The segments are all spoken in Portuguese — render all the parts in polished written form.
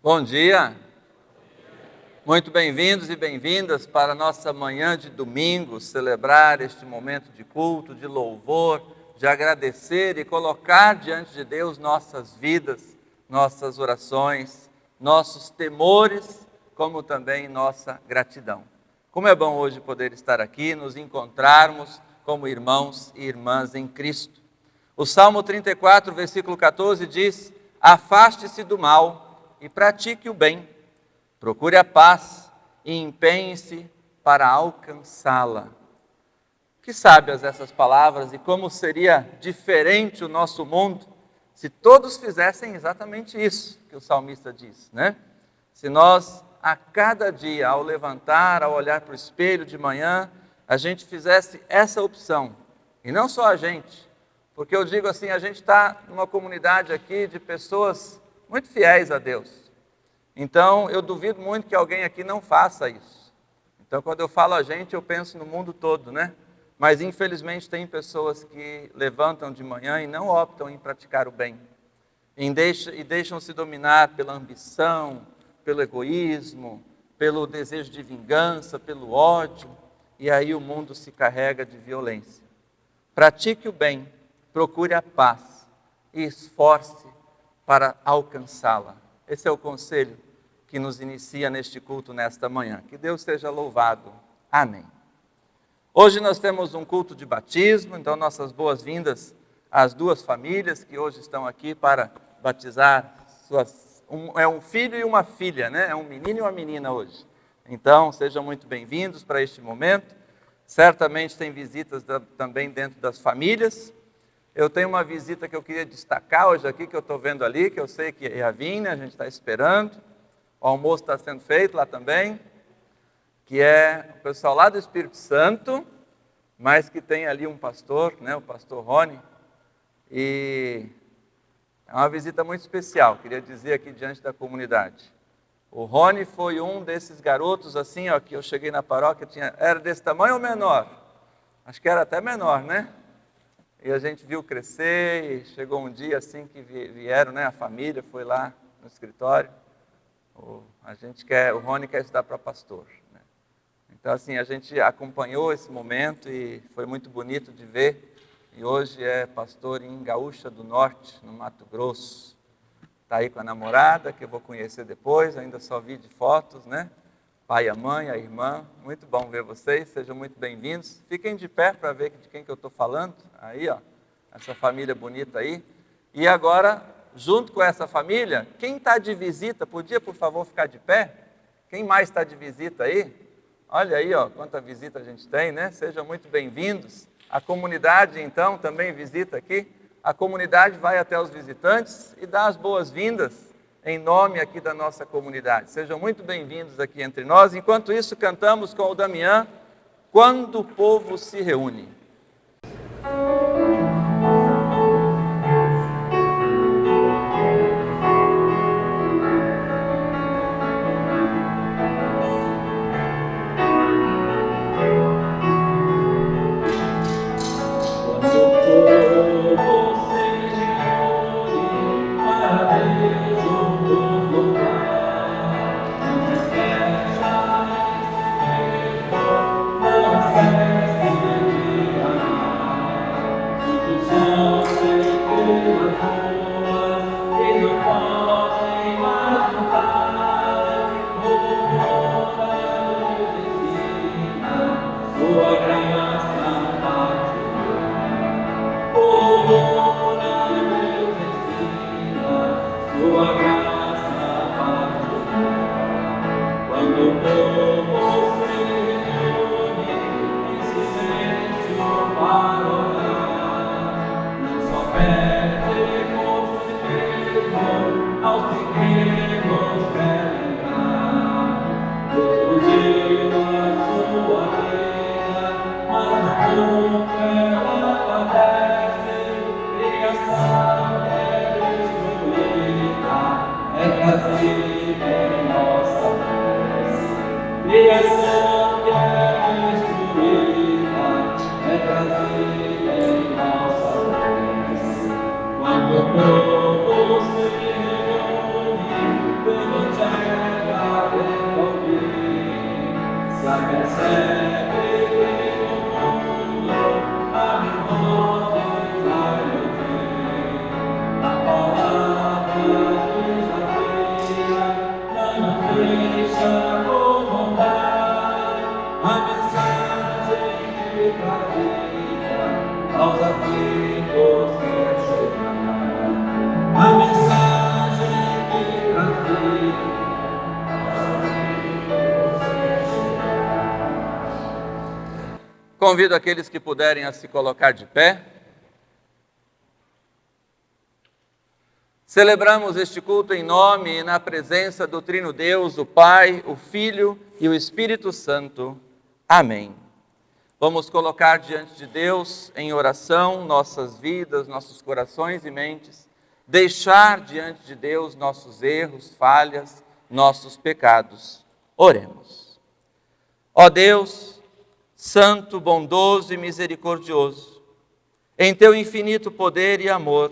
Bom dia, muito bem-vindos e bem-vindas para a nossa manhã de domingo, celebrar este momento de culto, de louvor, de agradecer e colocar diante de Deus nossas vidas, nossas orações, nossos temores, como também nossa gratidão. Como é bom hoje poder estar aqui, nos encontrarmos como irmãos e irmãs em Cristo. O Salmo 34, versículo 14 diz: afaste-se do mal e pratique o bem, procure a paz e empenhe-se para alcançá-la. Que sábias essas palavras, e como seria diferente o nosso mundo se todos fizessem exatamente isso que o salmista diz, né? Se nós, a cada dia, ao levantar, ao olhar para o espelho de manhã, a gente fizesse essa opção, e não só a gente, porque eu digo assim, a gente está numa comunidade aqui de pessoas muito fiéis a Deus. Então, eu duvido muito que alguém aqui não faça isso. Então, quando eu falo a gente, eu penso no mundo todo, né? Mas, infelizmente, tem pessoas que levantam de manhã e não optam em praticar o bem. E deixam-se dominar pela ambição, pelo egoísmo, pelo desejo de vingança, pelo ódio. E aí o mundo se carrega de violência. Pratique o bem, procure a paz e esforce para alcançá-la. Esse é o conselho que nos inicia neste culto nesta manhã. Que Deus seja louvado. Amém. Hoje nós temos um culto de batismo, então nossas boas-vindas às duas famílias que hoje estão aqui para batizar é um filho e uma filha, né? É um menino e uma menina hoje. Então, sejam muito bem-vindos para este momento. Certamente tem visitas também dentro das famílias. Eu tenho uma visita que eu queria destacar hoje aqui, que eu estou vendo ali, que eu sei que é a Vinha, a gente está esperando. O almoço está sendo feito lá também, que é o pessoal lá do Espírito Santo, mas que tem ali um pastor, né, o pastor Rony, e é uma visita muito especial, queria dizer aqui diante da comunidade. O Rony foi um desses garotos assim, ó, que eu cheguei na paróquia, era desse tamanho ou menor? Acho que era até menor, né? E a gente viu crescer, e chegou um dia assim que vieram, né, a família foi lá no escritório. O Rony quer estudar para pastor, né? Então assim, a gente acompanhou esse momento e foi muito bonito de ver. E hoje é pastor em Gaúcha do Norte, no Mato Grosso. Está aí com a namorada, que eu vou conhecer depois, ainda só vi de fotos, né? Pai, a mãe, a irmã, muito bom ver vocês, sejam muito bem-vindos. Fiquem de pé para ver de quem que eu estou falando. Aí, ó, essa família bonita aí. E agora, junto com essa família, quem está de visita, podia, por favor, ficar de pé? Quem mais está de visita aí? Olha aí, ó, quanta visita a gente tem, né? Sejam muito bem-vindos. A comunidade, então, também visita aqui. A comunidade vai até os visitantes e dá as boas-vindas em nome aqui da nossa comunidade. Sejam muito bem-vindos aqui entre nós. Enquanto isso, cantamos com o Damião, Quando o Povo se Reúne. Quando o povo se reúne, Convido aqueles que puderem a se colocar de pé. Celebramos este culto em nome e na presença do Trino Deus, o Pai, o Filho e o Espírito Santo. Amém. Vamos colocar diante de Deus em oração nossas vidas, nossos corações e mentes, deixar diante de Deus nossos erros, falhas, nossos pecados. Oremos. Ó Deus, Santo, bondoso e misericordioso, em Teu infinito poder e amor,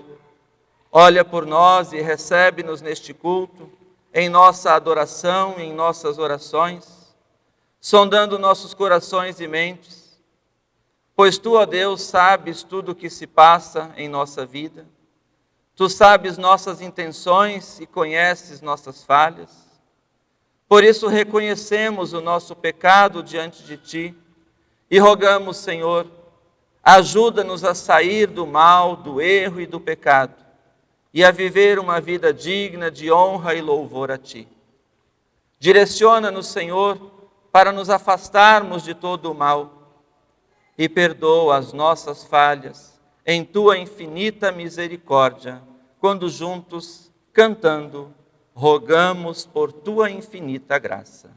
olha por nós e recebe-nos neste culto, em nossa adoração e em nossas orações, sondando nossos corações e mentes, pois Tu, ó Deus, sabes tudo o que se passa em nossa vida, Tu sabes nossas intenções e conheces nossas falhas, por isso reconhecemos o nosso pecado diante de Ti, e rogamos, Senhor, ajuda-nos a sair do mal, do erro e do pecado, e a viver uma vida digna de honra e louvor a Ti. Direciona-nos, Senhor, para nos afastarmos de todo o mal, e perdoa as nossas falhas, em Tua infinita misericórdia, quando juntos, cantando, rogamos por Tua infinita graça.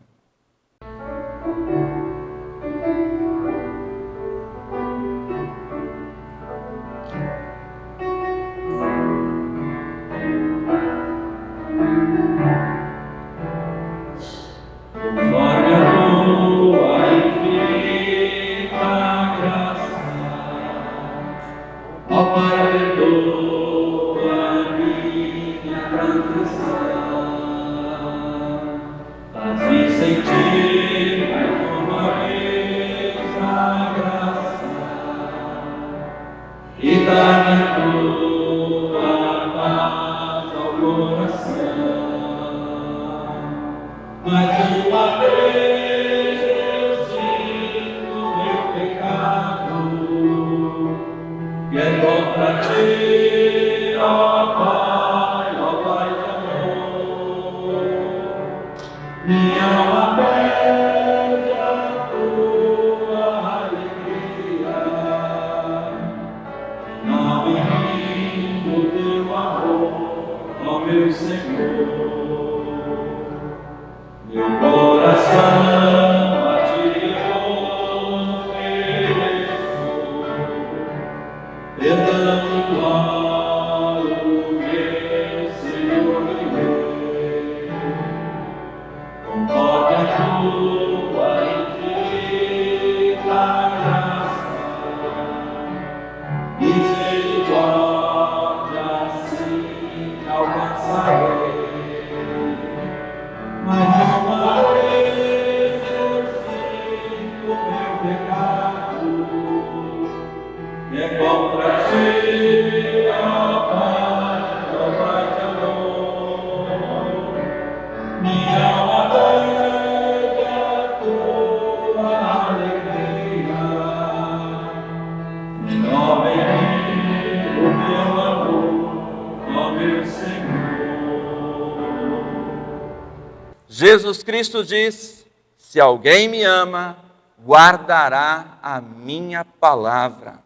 Jesus Cristo diz: se alguém me ama, guardará a minha palavra.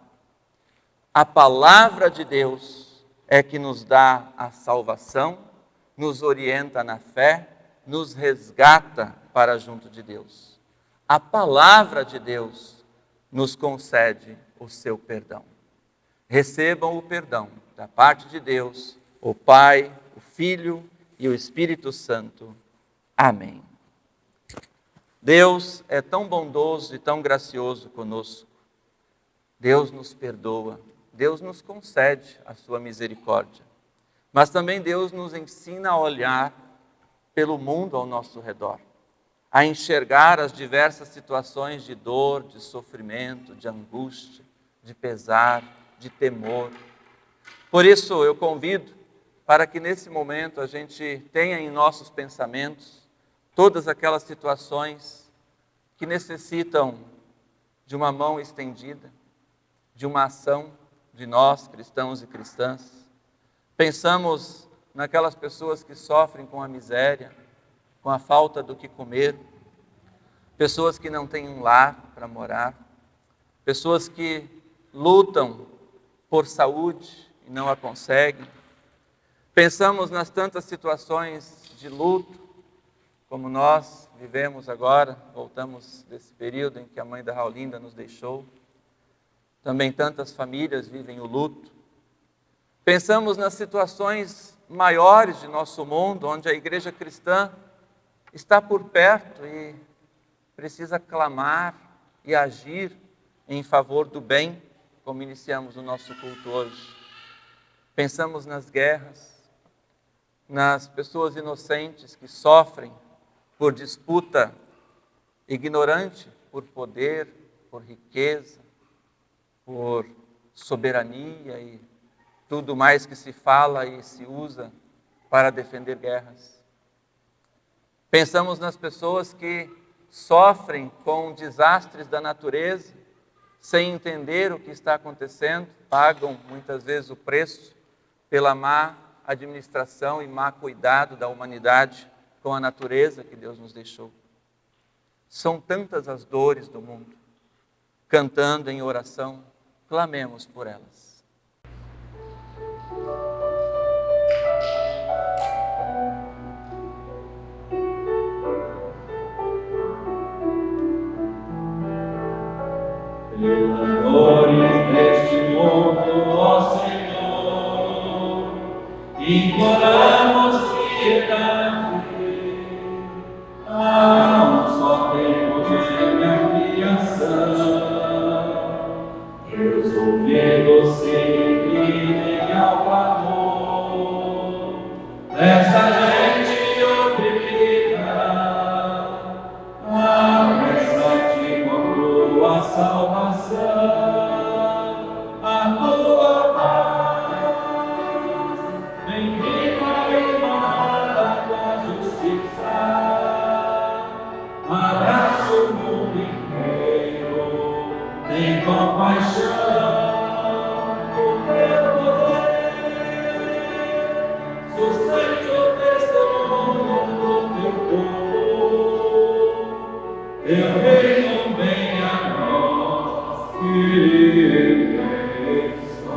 A palavra de Deus é que nos dá a salvação, nos orienta na fé, nos resgata para junto de Deus. A palavra de Deus nos concede o seu perdão. Recebam o perdão da parte de Deus, o Pai, o Filho e o Espírito Santo. Amém. Deus é tão bondoso e tão gracioso conosco. Deus nos perdoa, Deus nos concede a sua misericórdia. Mas também Deus nos ensina a olhar pelo mundo ao nosso redor, a enxergar as diversas situações de dor, de sofrimento, de angústia, de pesar, de temor. Por isso eu convido para que nesse momento a gente tenha em nossos pensamentos todas aquelas situações que necessitam de uma mão estendida, de uma ação de nós, cristãos e cristãs. Pensamos naquelas pessoas que sofrem com a miséria, com a falta do que comer, pessoas que não têm um lar para morar, pessoas que lutam por saúde e não a conseguem. Pensamos nas tantas situações de luto, como nós vivemos agora, voltamos desse período em que a mãe da Raulinda nos deixou. Também tantas famílias vivem o luto. Pensamos nas situações maiores de nosso mundo, onde a igreja cristã está por perto e precisa clamar e agir em favor do bem, como iniciamos o nosso culto hoje. Pensamos nas guerras, nas pessoas inocentes que sofrem por disputa ignorante, por poder, por riqueza, por soberania e tudo mais que se fala e se usa para defender guerras. Pensamos nas pessoas que sofrem com desastres da natureza, sem entender o que está acontecendo, pagam muitas vezes o preço pela má administração e má cuidado da humanidade com a natureza que Deus nos deixou. São tantas as dores do mundo. Cantando em oração, clamemos por elas. Pelas dores deste mundo, ó Senhor, imploramos piedade. Há um só tempo de expiação. Teus ouvidos se inclinem ao clamor dessa gente oprimida. Apressa-te com tua salvação, a tua paz, bendita e amada tua justiça, abraça o mundo inteiro, tem compaixão, o teu poder, sustente o testemunho do teu povo, teu reino venha a nós, Kyrie eleison.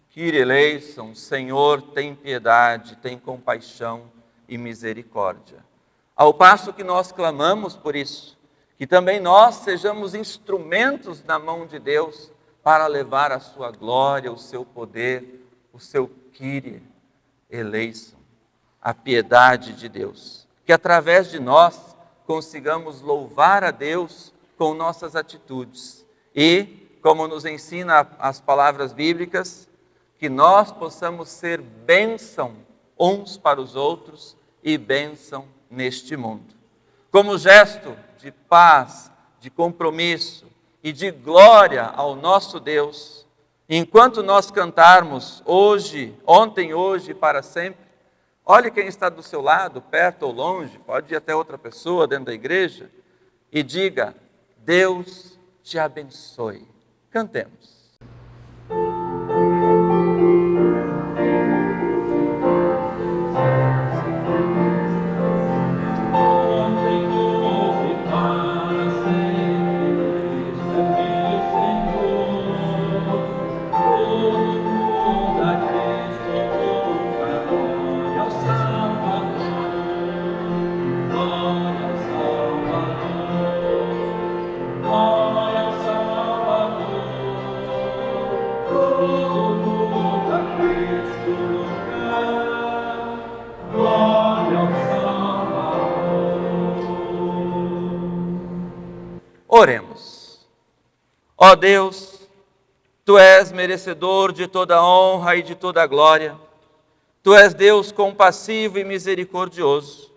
Kyrie eleison, Senhor, tem piedade, tem compaixão e misericórdia. Ao passo que nós clamamos por isso, que também nós sejamos instrumentos na mão de Deus para levar a sua glória, o seu poder, o seu Kyrie eleison, a piedade de Deus. Que através de nós consigamos louvar a Deus com nossas atitudes. E, como nos ensina as palavras bíblicas, que nós possamos ser bênção uns para os outros e bênção neste mundo. Como gesto de paz, de compromisso e de glória ao nosso Deus, enquanto nós cantarmos hoje, ontem, hoje e para sempre, olhe quem está do seu lado, perto ou longe, pode ir até outra pessoa dentro da igreja, e diga: Deus te abençoe. Cantemos. Oremos. Ó Deus, Tu és merecedor de toda honra e de toda glória. Tu és Deus compassivo e misericordioso.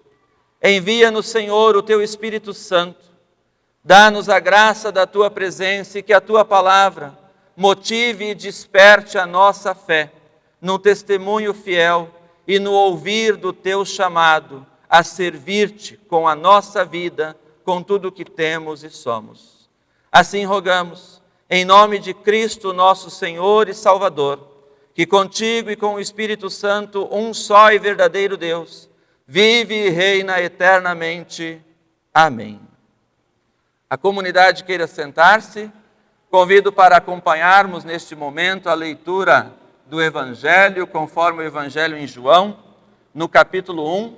Envia-nos, Senhor, o Teu Espírito Santo. Dá-nos a graça da Tua presença e que a Tua palavra motive e desperte a nossa fé no testemunho fiel e no ouvir do Teu chamado a servir-te com a nossa vida, com tudo o que temos e somos. Assim rogamos, em nome de Cristo, nosso Senhor e Salvador, que contigo e com o Espírito Santo, um só e verdadeiro Deus, vive e reina eternamente. Amém. A comunidade queira sentar-se. Convido para acompanharmos neste momento a leitura do Evangelho, conforme o Evangelho em João, no capítulo 1,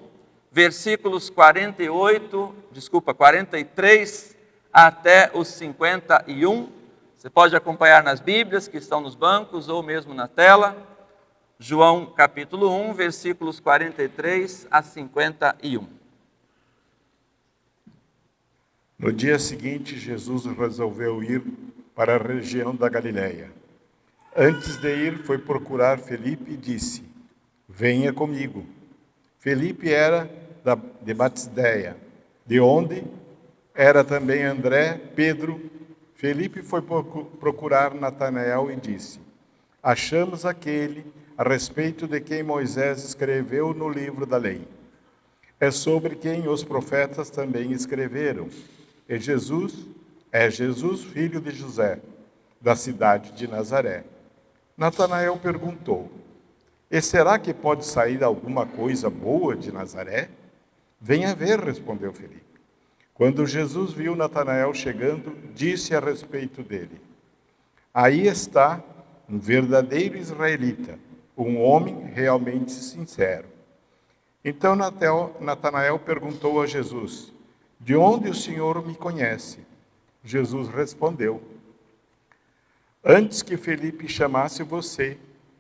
versículos 43 até os 51. Você pode acompanhar nas Bíblias que estão nos bancos ou mesmo na tela. João capítulo 1, versículos 43 a 51. No dia seguinte, Jesus resolveu ir para a região da Galileia. Antes de ir, foi procurar Felipe e disse: venha comigo. Felipe era de Batsedeia, de onde era também André, Pedro. Felipe foi procurar Natanael e disse: achamos aquele a respeito de quem Moisés escreveu no livro da lei. É sobre quem os profetas também escreveram. É Jesus, filho de José, da cidade de Nazaré. Natanael perguntou: e será que pode sair alguma coisa boa de Nazaré? Venha ver, respondeu Felipe. Quando Jesus viu Natanael chegando, disse a respeito dele: aí está um verdadeiro israelita, um homem realmente sincero. Então Natanael perguntou a Jesus: de onde o Senhor me conhece? Jesus respondeu: antes que Felipe chamasse você,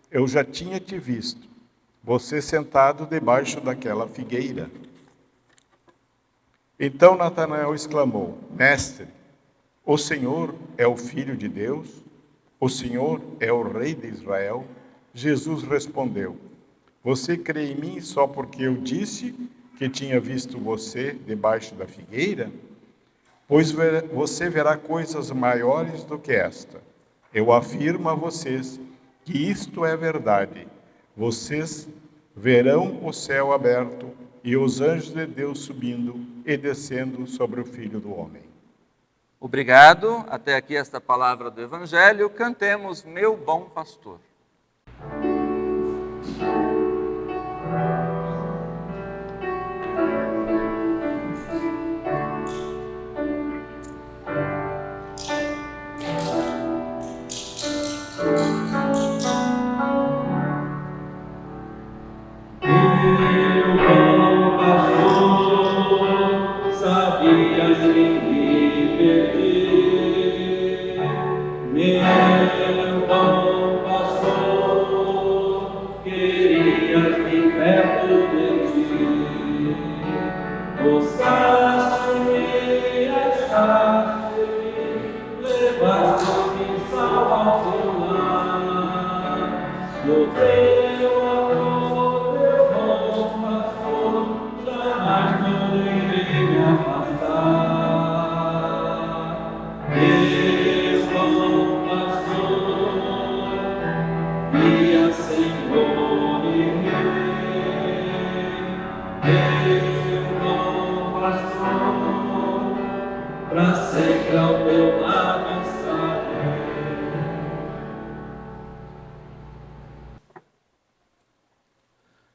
eu já tinha te visto, você sentado debaixo daquela figueira. Então Natanael exclamou: mestre, o Senhor é o Filho de Deus? O Senhor é o Rei de Israel? Jesus respondeu: você crê em mim só porque eu disse que tinha visto você debaixo da figueira? Pois você verá coisas maiores do que esta. Eu afirmo a vocês que isto é verdade. Vocês verão o céu aberto e os anjos de Deus subindo e descendo sobre o Filho do Homem. Obrigado. Até aqui esta palavra do Evangelho. Cantemos Meu Bom Pastor.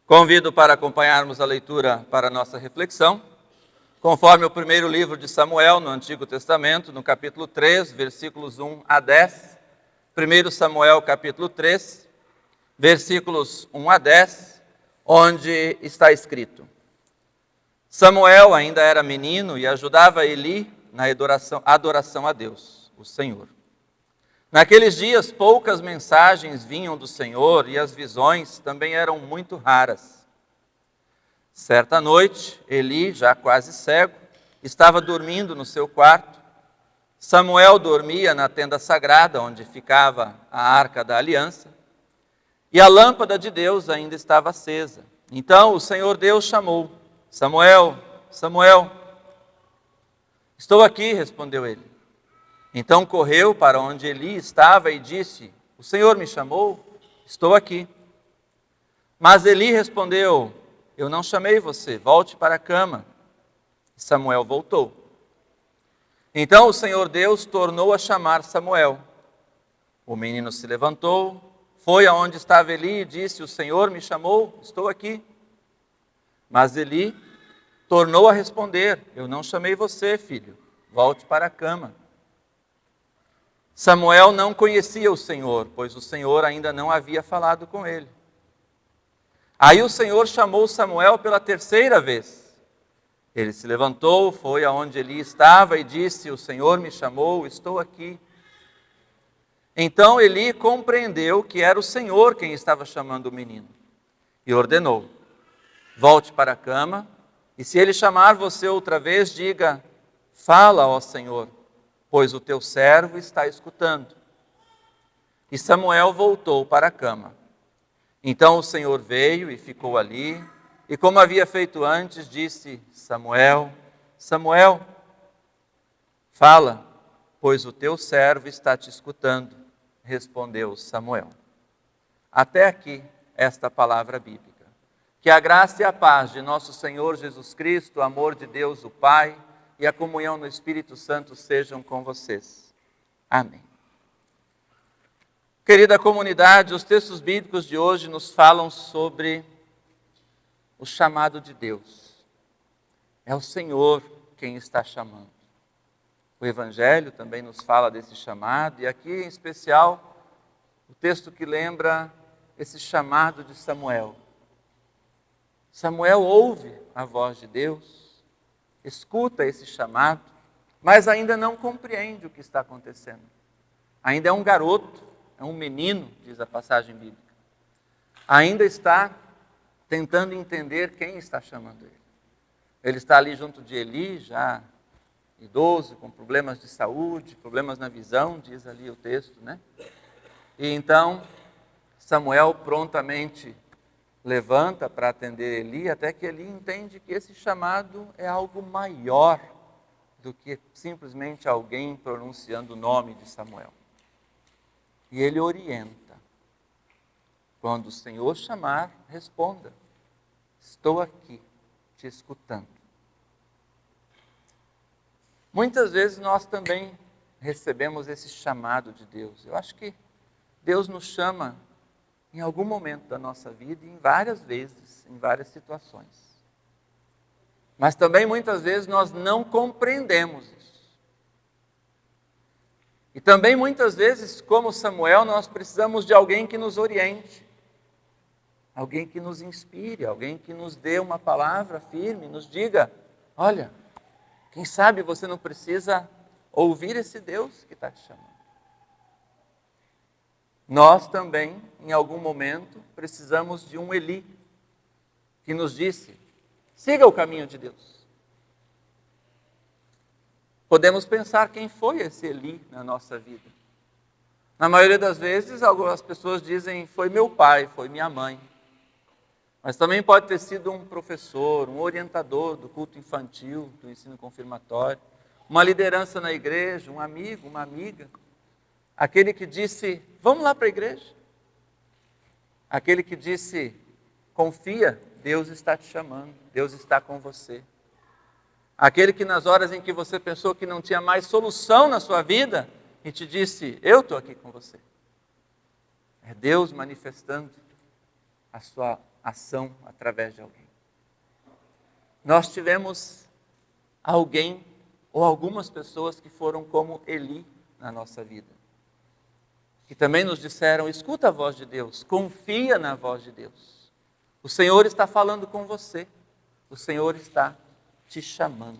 Convido para acompanharmos a leitura para a nossa reflexão, conforme o primeiro livro de Samuel, no Antigo Testamento, no capítulo 3, versículos 1 a 10. 1 Samuel, capítulo 3, versículos 1 a 10, onde está escrito: Samuel ainda era menino e ajudava Eli na adoração a Deus, o Senhor. Naqueles dias, poucas mensagens vinham do Senhor e as visões também eram muito raras. Certa noite, Eli, já quase cego, estava dormindo no seu quarto. Samuel dormia na tenda sagrada, onde ficava a Arca da Aliança, e a lâmpada de Deus ainda estava acesa. Então o Senhor Deus chamou: Samuel, Samuel. Estou aqui, respondeu ele. Então correu para onde Eli estava e disse: o Senhor me chamou? Estou aqui. Mas Eli respondeu: eu não chamei você, volte para a cama. E Samuel voltou. Então o Senhor Deus tornou a chamar Samuel. O menino se levantou, foi aonde estava Eli e disse: o Senhor me chamou, estou aqui. Mas Eli tornou a responder: eu não chamei você, filho, volte para a cama. Samuel não conhecia o Senhor, pois o Senhor ainda não havia falado com ele. Aí o Senhor chamou Samuel pela terceira vez. Ele se levantou, foi aonde Eli estava e disse: o Senhor me chamou, estou aqui. Então Eli compreendeu que era o Senhor quem estava chamando o menino e ordenou: volte para a cama, e se ele chamar você outra vez, diga: fala, ó Senhor, pois o teu servo está escutando. E Samuel voltou para a cama. Então o Senhor veio e ficou ali, e como havia feito antes, disse: Samuel, Samuel, fala, pois o teu servo está te escutando, respondeu Samuel. Até aqui esta palavra bíblica. Que a graça e a paz de nosso Senhor Jesus Cristo, o amor de Deus o Pai e a comunhão no Espírito Santo sejam com vocês. Amém. Querida comunidade, os textos bíblicos de hoje nos falam sobre o chamado de Deus. É o Senhor quem está chamando. O Evangelho também nos fala desse chamado, e aqui em especial o texto que lembra esse chamado de Samuel. Samuel ouve a voz de Deus, escuta esse chamado, mas ainda não compreende o que está acontecendo. Ainda é um garoto, é um menino, diz a passagem bíblica. Ainda está tentando entender quem está chamando ele. Ele está ali junto de Eli, já idoso, com problemas de saúde, problemas na visão, diz ali o texto, né? E então Samuel prontamente levanta para atender Eli, até que Eli entende que esse chamado é algo maior do que simplesmente alguém pronunciando o nome de Samuel. E ele orienta: quando o Senhor chamar, responda: estou aqui, te escutando. Muitas vezes nós também recebemos esse chamado de Deus. Eu acho que Deus nos chama em algum momento da nossa vida, e em várias vezes, em várias situações. Mas também muitas vezes nós não compreendemos isso. E também muitas vezes, como Samuel, nós precisamos de alguém que nos oriente, alguém que nos inspire, alguém que nos dê uma palavra firme, nos diga: olha, quem sabe você não precisa ouvir esse Deus que está te chamando. Nós também, em algum momento, precisamos de um Eli, que nos disse: siga o caminho de Deus. Podemos pensar quem foi esse Eli na nossa vida. Na maioria das vezes, algumas pessoas dizem: foi meu pai, foi minha mãe. Mas também pode ter sido um professor, um orientador do culto infantil, do ensino confirmatório, uma liderança na igreja, um amigo, uma amiga. Aquele que disse: vamos lá para a igreja. Aquele que disse: confia, Deus está te chamando, Deus está com você. Aquele que nas horas em que você pensou que não tinha mais solução na sua vida, e te disse: eu estou aqui com você. É Deus manifestando a sua ação através de alguém. Nós tivemos alguém ou algumas pessoas que foram como Eli na nossa vida, que também nos disseram: escuta a voz de Deus, confia na voz de Deus. O Senhor está falando com você, o Senhor está te chamando.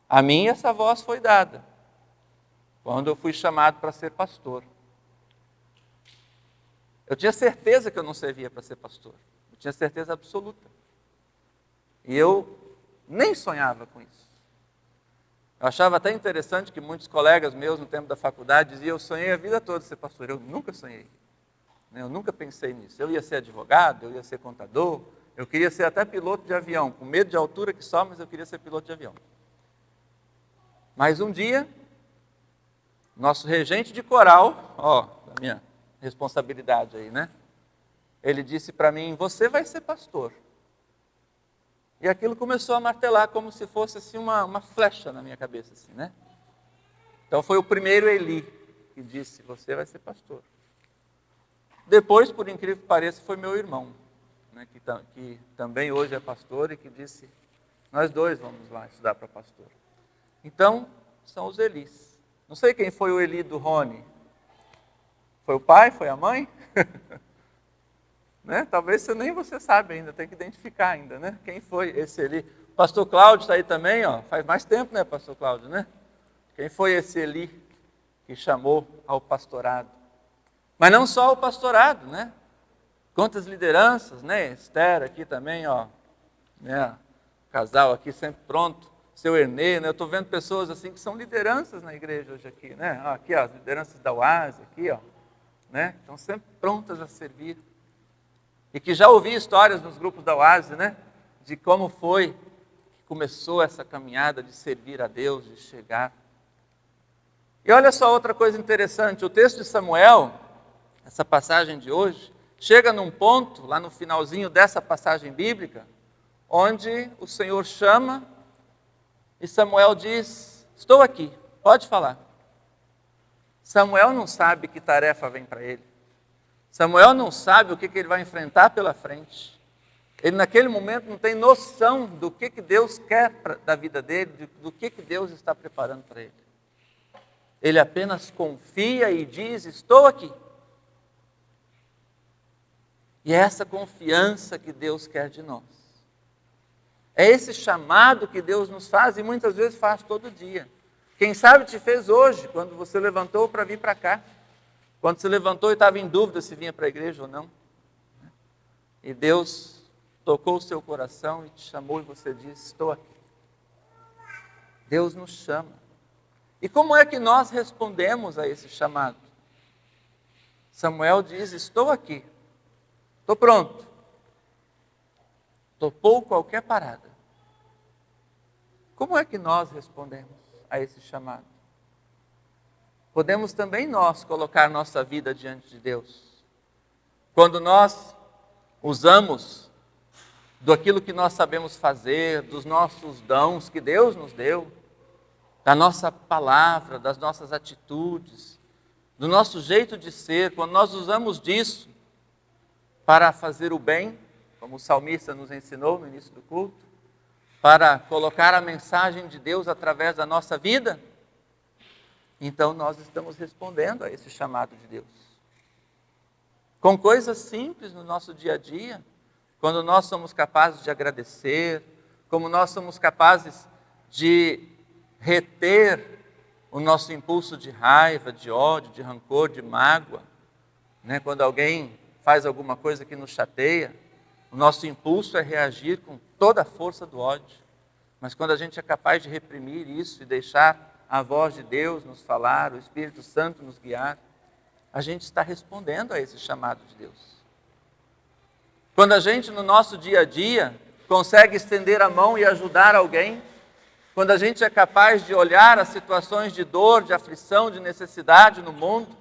A mim essa voz foi dada quando eu fui chamado para ser pastor. Eu tinha certeza que eu não servia para ser pastor. Eu tinha certeza absoluta. E eu nem sonhava com isso. Eu achava até interessante que muitos colegas meus no tempo da faculdade diziam: eu sonhei a vida toda ser pastor. Eu nunca sonhei. Eu nunca pensei nisso. Eu ia ser advogado, eu ia ser contador, Eu queria ser até piloto de avião, com medo de altura que só, mas eu queria ser piloto de avião. Mas um dia, nosso regente de coral, a minha responsabilidade aí, né? Ele disse para mim, você vai ser pastor. E aquilo começou a martelar como se fosse assim uma flecha na minha cabeça, assim, né? Então foi o primeiro Eli que disse, você vai ser pastor. Depois, por incrível que pareça, foi meu irmão, né, que também hoje é pastor e que disse, nós dois vamos lá estudar para pastor. Então, são os Elis. Não sei quem foi o Eli do Rony. Foi o pai? Foi a mãe? Né? Talvez nem você sabe ainda, tem que identificar ainda, né? Quem foi esse Eli? O pastor Cláudio está aí também, ó. Faz mais tempo, né, pastor Cláudio, né? Quem foi esse Eli que chamou ao pastorado? Mas não só ao pastorado, né? Quantas lideranças, né? Esther aqui também, ó. Né? Casal aqui sempre pronto. Seu Ernê, né? Eu estou vendo pessoas assim que são lideranças na igreja hoje aqui, né? Aqui, ó, as lideranças da UASE, aqui, ó. Né? Estão sempre prontas a servir. E que já ouvi histórias nos grupos da UASE, né? De como foi que começou essa caminhada de servir a Deus, de chegar. E olha só outra coisa interessante, o texto de Samuel, essa passagem de hoje, chega num ponto, lá no finalzinho dessa passagem bíblica, onde o Senhor chama e Samuel diz, estou aqui, pode falar. Samuel não sabe que tarefa vem para ele. Samuel não sabe o que ele vai enfrentar pela frente. Ele naquele momento não tem noção do que Deus quer da vida dele, do que Deus está preparando para ele. Ele apenas confia e diz, estou aqui. E é essa confiança que Deus quer de nós. É esse chamado que Deus nos faz e muitas vezes faz todo dia. Quem sabe te fez hoje, quando você levantou para vir para cá. Quando você levantou e estava em dúvida se vinha para a igreja ou não. E Deus tocou o seu coração e te chamou e você disse, estou aqui. Deus nos chama. E como é que nós respondemos a esse chamado? Samuel diz, estou aqui. Estou pronto. Topou qualquer parada. Como é que nós respondemos a esse chamado? Podemos também nós colocar nossa vida diante de Deus. Quando nós usamos daquilo que nós sabemos fazer, dos nossos dons que Deus nos deu, da nossa palavra, das nossas atitudes, do nosso jeito de ser, quando nós usamos disso para fazer o bem, como o salmista nos ensinou no início do culto, para colocar a mensagem de Deus através da nossa vida, então nós estamos respondendo a esse chamado de Deus. Com coisas simples no nosso dia a dia, quando nós somos capazes de agradecer, como nós somos capazes de reter o nosso impulso de raiva, de ódio, de rancor, de mágoa, né? Quando alguém faz alguma coisa que nos chateia, o nosso impulso é reagir com toda a força do ódio. Mas quando a gente é capaz de reprimir isso e deixar a voz de Deus nos falar, o Espírito Santo nos guiar, a gente está respondendo a esse chamado de Deus. Quando a gente no nosso dia a dia consegue estender a mão e ajudar alguém, quando a gente é capaz de olhar as situações de dor, de aflição, de necessidade no mundo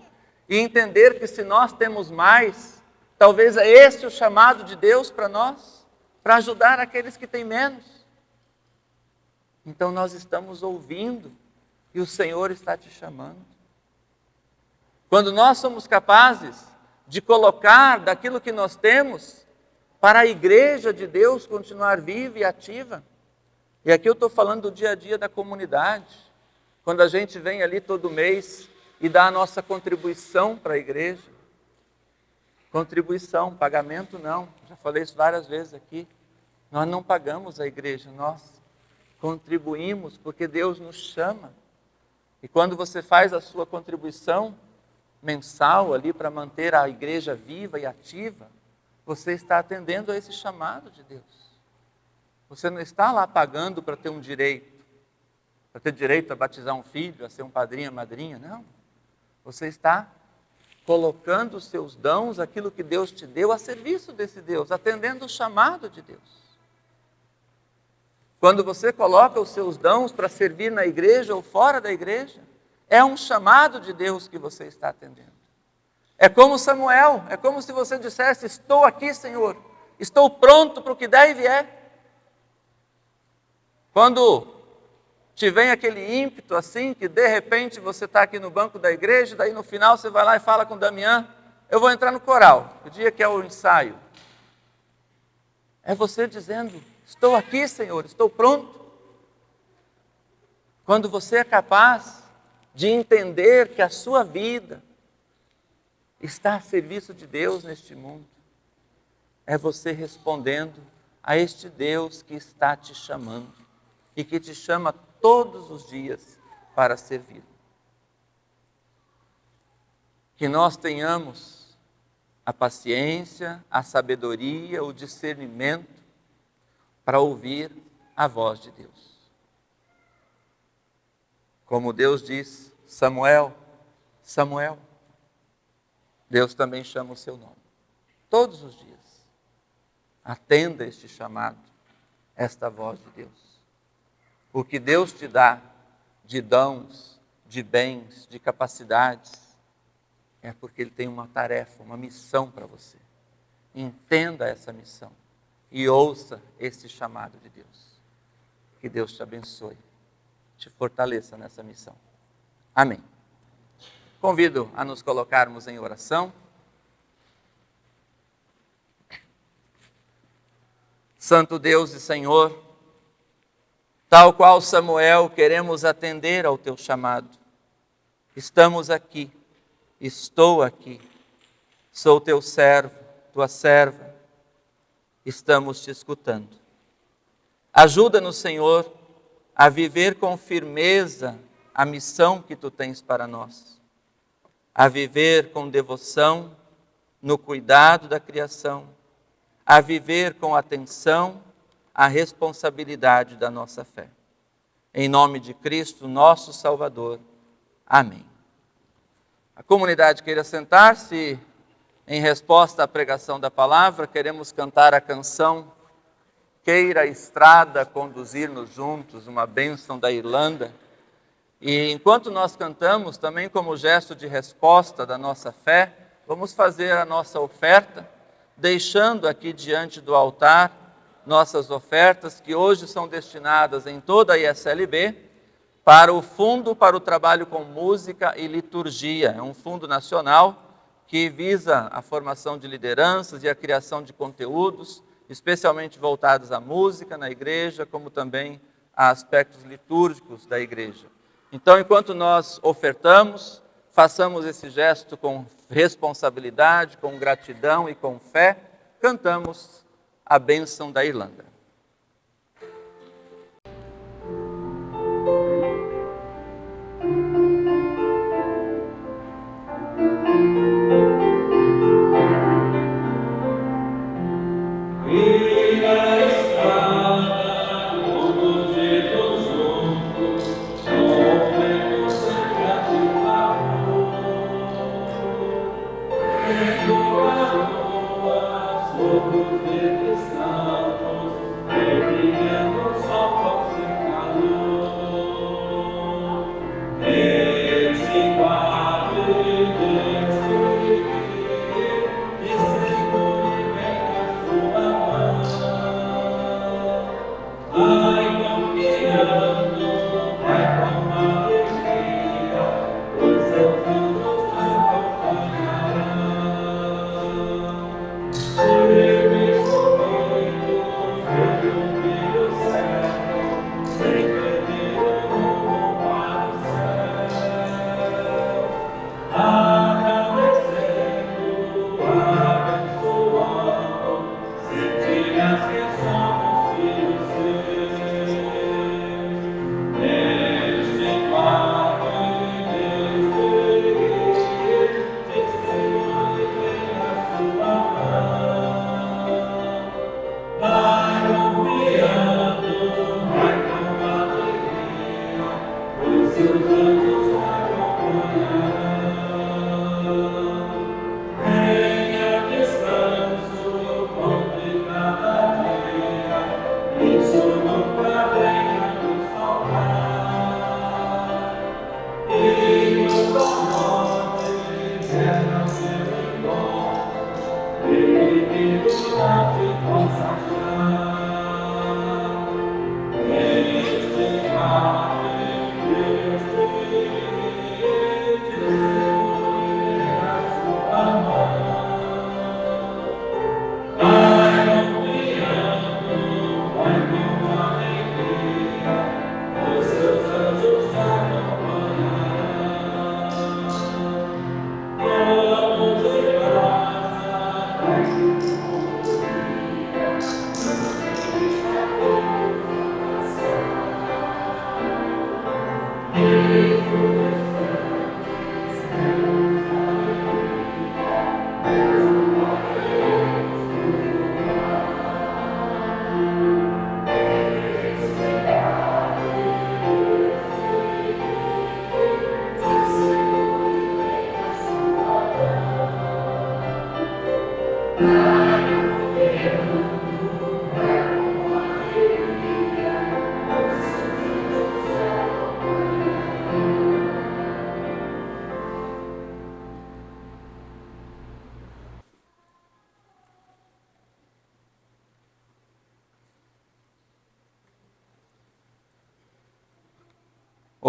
e entender que se nós temos mais, talvez é esse o chamado de Deus para nós, para ajudar aqueles que têm menos. Então nós estamos ouvindo e o Senhor está te chamando. Quando nós somos capazes de colocar daquilo que nós temos para a igreja de Deus continuar viva e ativa, e aqui eu estou falando do dia a dia da comunidade, quando a gente vem ali todo mês e dá a nossa contribuição para a igreja. Contribuição, pagamento não, já falei isso várias vezes aqui. Nós não pagamos a igreja, nós contribuímos porque Deus nos chama. E quando você faz a sua contribuição mensal ali para manter a igreja viva e ativa, você está atendendo a esse chamado de Deus. Você não está lá pagando para ter um direito, para ter direito a batizar um filho, a ser um padrinho, madrinha, não. Você está colocando os seus dons, aquilo que Deus te deu, a serviço desse Deus, atendendo o chamado de Deus. Quando você coloca os seus dons para servir na igreja ou fora da igreja, é um chamado de Deus que você está atendendo. É como Samuel, é como se você dissesse: estou aqui, Senhor, estou pronto para o que der e vier. Quando te vem aquele ímpeto assim, que de repente você está aqui no banco da igreja, daí no final você vai lá e fala com o Damião: eu vou entrar no coral, o dia que é o ensaio. É você dizendo: estou aqui, Senhor, estou pronto. Quando você é capaz de entender que a sua vida está a serviço de Deus neste mundo, é você respondendo a este Deus que está te chamando e que te chama todos os dias para servir. Que nós tenhamos a paciência, a sabedoria, o discernimento para ouvir a voz de Deus. Como Deus diz: Samuel, Samuel, Deus também chama o seu nome. Todos os dias. Atenda este chamado, esta voz de Deus. O que Deus te dá de dons, de bens, de capacidades, é porque Ele tem uma tarefa, uma missão para você. Entenda essa missão e ouça esse chamado de Deus. Que Deus te abençoe, te fortaleça nessa missão. Amém. Convido a nos colocarmos em oração. Santo Deus e Senhor, tal qual Samuel, queremos atender ao teu chamado. Estamos aqui, estou aqui, sou teu servo, tua serva, estamos te escutando. Ajuda-nos, Senhor, a viver com firmeza a missão que tu tens para nós, a viver com devoção no cuidado da criação, a viver com atenção à responsabilidade da nossa fé. Em nome de Cristo, nosso Salvador. Amém. A comunidade queira sentar-se. Em resposta à pregação da palavra, queremos cantar a canção Queira a Estrada conduzir-nos juntos, uma bênção da Irlanda. E enquanto nós cantamos, também como gesto de resposta da nossa fé, vamos fazer a nossa oferta, deixando aqui diante do altar nossas ofertas, que hoje são destinadas em toda a ISLB, para o Fundo para o Trabalho com Música e Liturgia. É um fundo nacional que visa a formação de lideranças e a criação de conteúdos, especialmente voltados à música na igreja, como também a aspectos litúrgicos da igreja. Então, enquanto nós ofertamos, façamos esse gesto com responsabilidade, com gratidão e com fé, cantamos a bênção da Irlanda.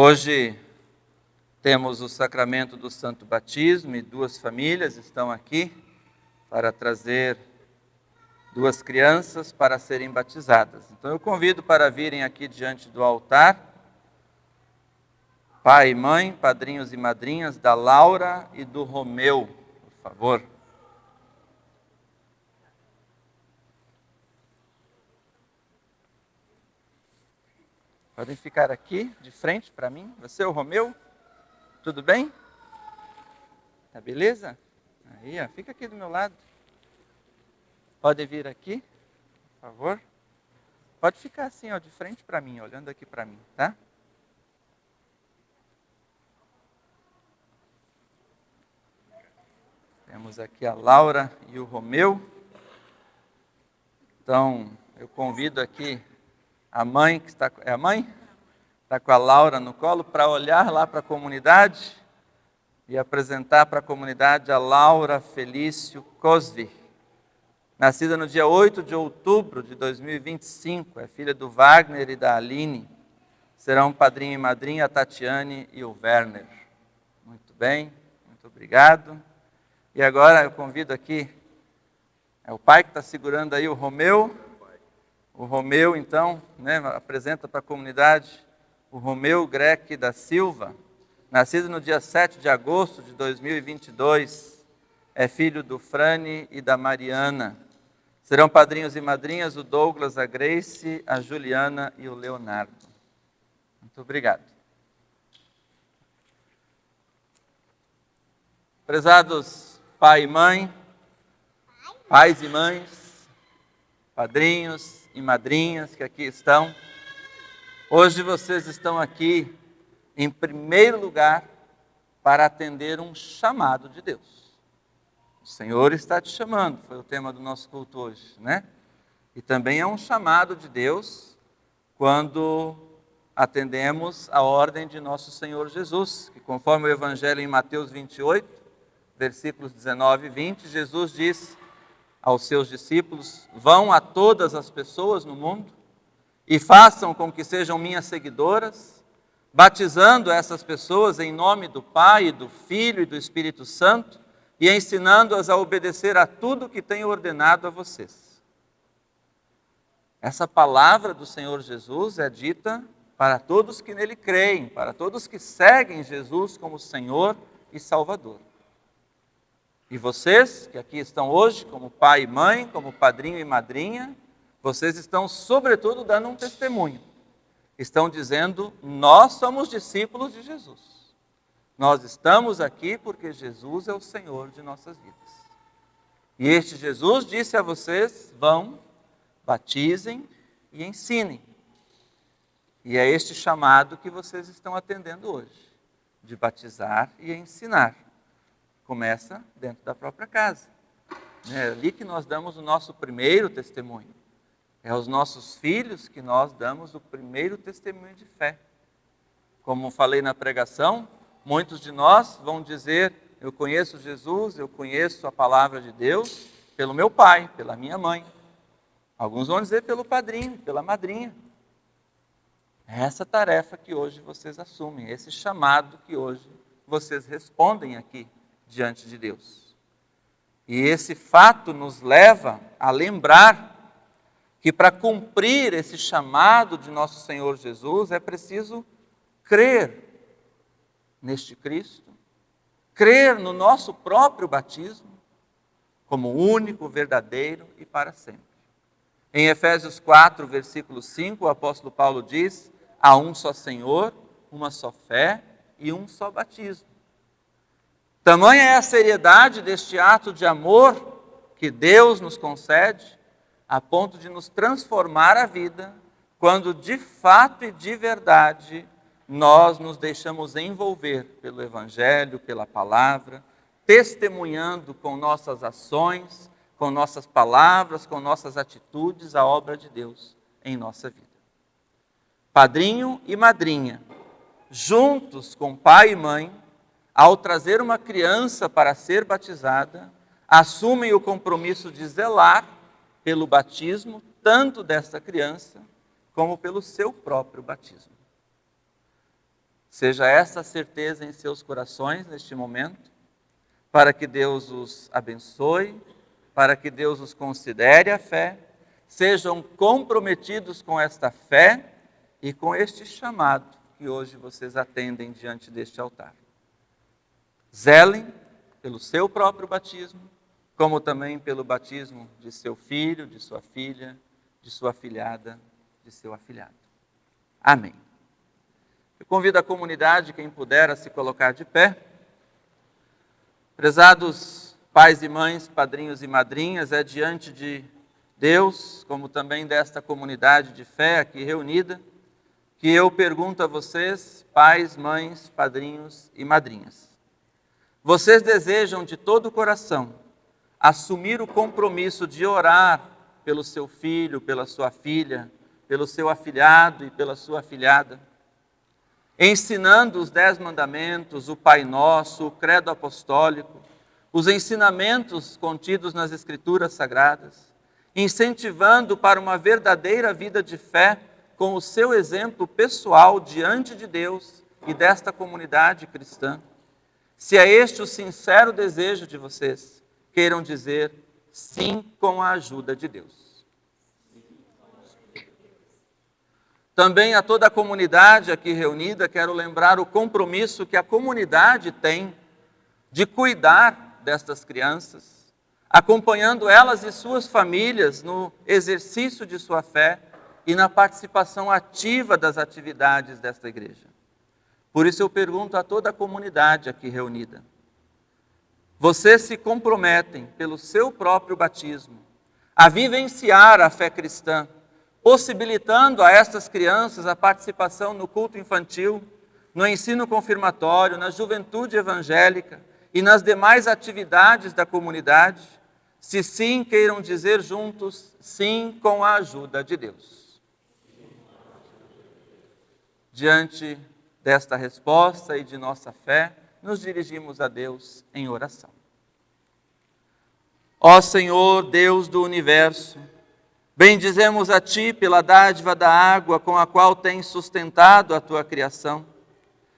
Hoje temos o sacramento do Santo Batismo e 2 famílias estão aqui para trazer 2 crianças para serem batizadas. Então eu convido para virem aqui diante do altar, pai e mãe, padrinhos e madrinhas da Laura e do Romeu, por favor. Podem ficar aqui, de frente para mim. Você é o Romeu? Tudo bem? Tá beleza? Aí, ó, fica aqui do meu lado. Pode vir aqui, por favor. Pode ficar assim, ó, de frente para mim, olhando aqui para mim, tá? Temos aqui a Laura e o Romeu. Então, eu convido aqui a mãe, que está... É a mãe? Está com a Laura no colo, para olhar lá para a comunidade e apresentar para a comunidade a Laura Felício Cosvi. Nascida no dia 8 de outubro de 2025, é filha do Wagner e da Aline. Serão padrinho e madrinha a Tatiane e o Werner. Muito bem, muito obrigado. E agora eu convido aqui, é o pai que está segurando aí o Romeu. O Romeu, então, apresenta para a comunidade o Romeu Greque da Silva, nascido no dia 7 de agosto de 2022, é filho do Frane e da Mariana. Serão padrinhos e madrinhas o Douglas, a Grace, a Juliana e o Leonardo. Muito obrigado. Prezados pai e mãe, pais e mães, padrinhos e madrinhas que aqui estão, hoje vocês estão aqui, em primeiro lugar, para atender um chamado de Deus. O Senhor está te chamando, foi o tema do nosso culto hoje, né? E também é um chamado de Deus quando atendemos a ordem de nosso Senhor Jesus, que conforme o Evangelho em Mateus 28, versículos 19 e 20, Jesus diz aos seus discípulos: vão a todas as pessoas no mundo e façam com que sejam minhas seguidoras, batizando essas pessoas em nome do Pai, do Filho e do Espírito Santo e ensinando-as a obedecer a tudo que tenho ordenado a vocês. Essa palavra do Senhor Jesus é dita para todos que nele creem, para todos que seguem Jesus como Senhor e Salvador. E vocês, que aqui estão hoje, como pai e mãe, como padrinho e madrinha, vocês estão, sobretudo, dando um testemunho. Estão dizendo: nós somos discípulos de Jesus. Nós estamos aqui porque Jesus é o Senhor de nossas vidas. E este Jesus disse a vocês: vão, batizem e ensinem. E é este chamado que vocês estão atendendo hoje, de batizar e ensinar. Começa dentro da própria casa. É ali que nós damos o nosso primeiro testemunho. É aos nossos filhos que nós damos o primeiro testemunho de fé. Como falei na pregação, muitos de nós vão dizer: eu conheço Jesus, eu conheço a palavra de Deus pelo meu pai, pela minha mãe. Alguns vão dizer pelo padrinho, pela madrinha. É essa tarefa que hoje vocês assumem, esse chamado que hoje vocês respondem aqui diante de Deus. E esse fato nos leva a lembrar que para cumprir esse chamado de nosso Senhor Jesus é preciso crer neste Cristo, crer no nosso próprio batismo como único, verdadeiro e para sempre. Em Efésios 4, versículo 5, o apóstolo Paulo diz: há um só Senhor, uma só fé e um só batismo. Tamanha é a seriedade deste ato de amor que Deus nos concede, a ponto de nos transformar a vida, quando de fato e de verdade nós nos deixamos envolver pelo Evangelho, pela palavra, testemunhando com nossas ações, com nossas palavras, com nossas atitudes a obra de Deus em nossa vida. Padrinho e madrinha, juntos com pai e mãe, ao trazer uma criança para ser batizada, assumem o compromisso de zelar pelo batismo, tanto desta criança, como pelo seu próprio batismo. Seja essa a certeza em seus corações neste momento, para que Deus os abençoe, para que Deus os considere a fé, sejam comprometidos com esta fé e com este chamado que hoje vocês atendem diante deste altar. Zelem pelo seu próprio batismo, como também pelo batismo de seu filho, de sua filha, de sua afilhada, de seu afilhado. Amém. Eu convido a comunidade, quem puder, a se colocar de pé. Prezados pais e mães, padrinhos e madrinhas, é diante de Deus, como também desta comunidade de fé aqui reunida, que eu pergunto a vocês, pais, mães, padrinhos e madrinhas. Vocês desejam de todo o coração assumir o compromisso de orar pelo seu filho, pela sua filha, pelo seu afilhado e pela sua afilhada, ensinando os 10 mandamentos, o Pai Nosso, o Credo Apostólico, os ensinamentos contidos nas Escrituras Sagradas, incentivando para uma verdadeira vida de fé com o seu exemplo pessoal diante de Deus e desta comunidade cristã. Se é este o sincero desejo de vocês, queiram dizer sim com a ajuda de Deus. Também a toda a comunidade aqui reunida, quero lembrar o compromisso que a comunidade tem de cuidar destas crianças, acompanhando elas e suas famílias no exercício de sua fé e na participação ativa das atividades desta igreja. Por isso eu pergunto a toda a comunidade aqui reunida: vocês se comprometem pelo seu próprio batismo a vivenciar a fé cristã, possibilitando a estas crianças a participação no culto infantil, no ensino confirmatório, na juventude evangélica e nas demais atividades da comunidade? Se sim, queiram dizer juntos, sim com a ajuda de Deus. Diante desta resposta e de nossa fé, nos dirigimos a Deus em oração. Ó Senhor, Deus do universo, bendizemos a Ti pela dádiva da água com a qual tens sustentado a Tua criação.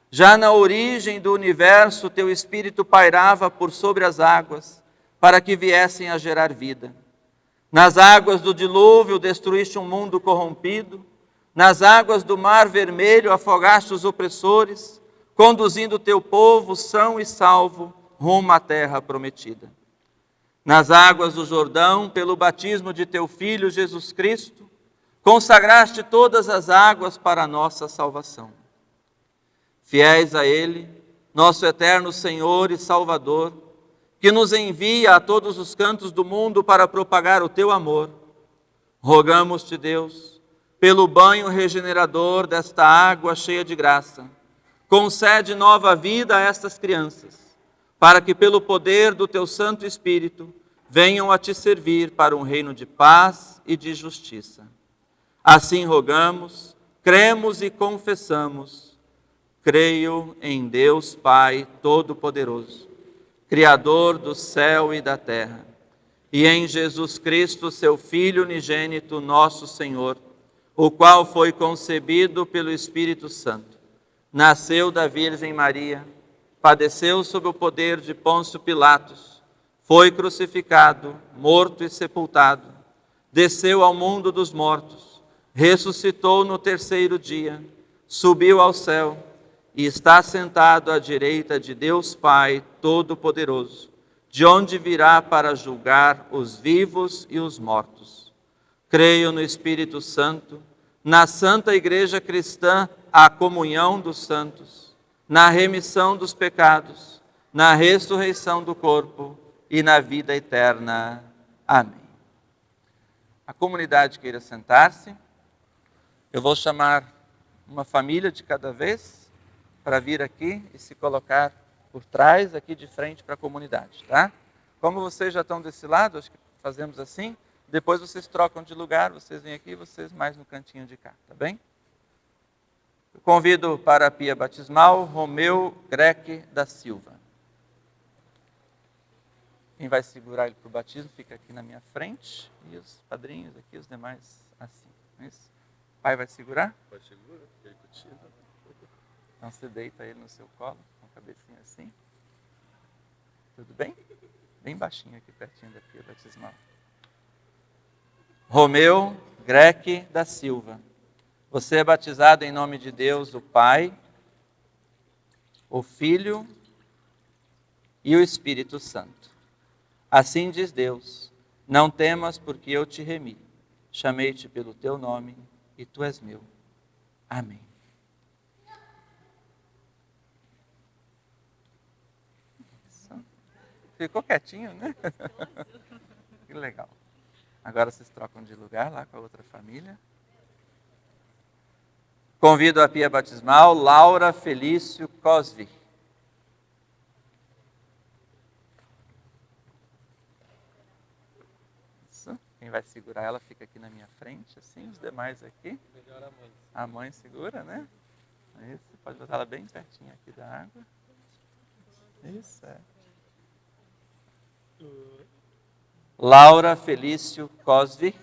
Já na origem do universo, Teu Espírito pairava por sobre as águas, para que viessem a gerar vida. Nas águas do dilúvio destruíste um mundo corrompido, nas águas do mar vermelho afogaste os opressores, conduzindo o Teu povo são e salvo rumo à terra prometida. Nas águas do Jordão, pelo batismo de Teu Filho Jesus Cristo, consagraste todas as águas para a nossa salvação. Fiéis a Ele, nosso eterno Senhor e Salvador, que nos envia a todos os cantos do mundo para propagar o Teu amor, rogamos-te, Deus, pelo banho regenerador desta água cheia de graça, concede nova vida a estas crianças, para que pelo poder do Teu Santo Espírito venham a Te servir para um reino de paz e de justiça. Assim rogamos, cremos e confessamos. Creio em Deus Pai Todo-Poderoso, Criador do céu e da terra, e em Jesus Cristo, Seu Filho unigênito, nosso Senhor, o qual foi concebido pelo Espírito Santo, nasceu da Virgem Maria, padeceu sob o poder de Pôncio Pilatos, foi crucificado, morto e sepultado, desceu ao mundo dos mortos, ressuscitou no terceiro dia, subiu ao céu e está sentado à direita de Deus Pai Todo-Poderoso, de onde virá para julgar os vivos e os mortos. Creio no Espírito Santo, na Santa Igreja Cristã, a comunhão dos santos, na remissão dos pecados, na ressurreição do corpo e na vida eterna. Amém. A comunidade queira sentar-se. Eu vou chamar uma família de cada vez para vir aqui e se colocar por trás, aqui de frente para a comunidade, tá? Como vocês já estão desse lado, acho que fazemos assim, depois vocês trocam de lugar, vocês vêm aqui, vocês mais no cantinho de cá, tá bem? Eu convido para a pia batismal Romeu Greque da Silva. Quem vai segurar ele para o batismo fica aqui na minha frente, e os padrinhos aqui, os demais assim. É isso? O pai vai segurar? Pode segurar, ele continua. Então você deita ele no seu colo, com a cabecinha assim. Tudo bem? Bem baixinho aqui, pertinho da pia batismal. Romeu Greque da Silva. Você é batizado em nome de Deus, o Pai, o Filho e o Espírito Santo. Assim diz Deus: não temas, porque eu te remi. Chamei-te pelo teu nome e tu és meu. Amém. Ficou quietinho, né? Que legal. Agora vocês trocam de lugar lá com a outra família. Convido a pia batismal Laura Felício Cosvi. Isso. Quem vai segurar ela fica aqui na minha frente, assim, os demais aqui. Melhor a mãe. A mãe segura, né? Isso, pode botar ela bem pertinho aqui da água. Isso, é. Laura Felício Cosvi,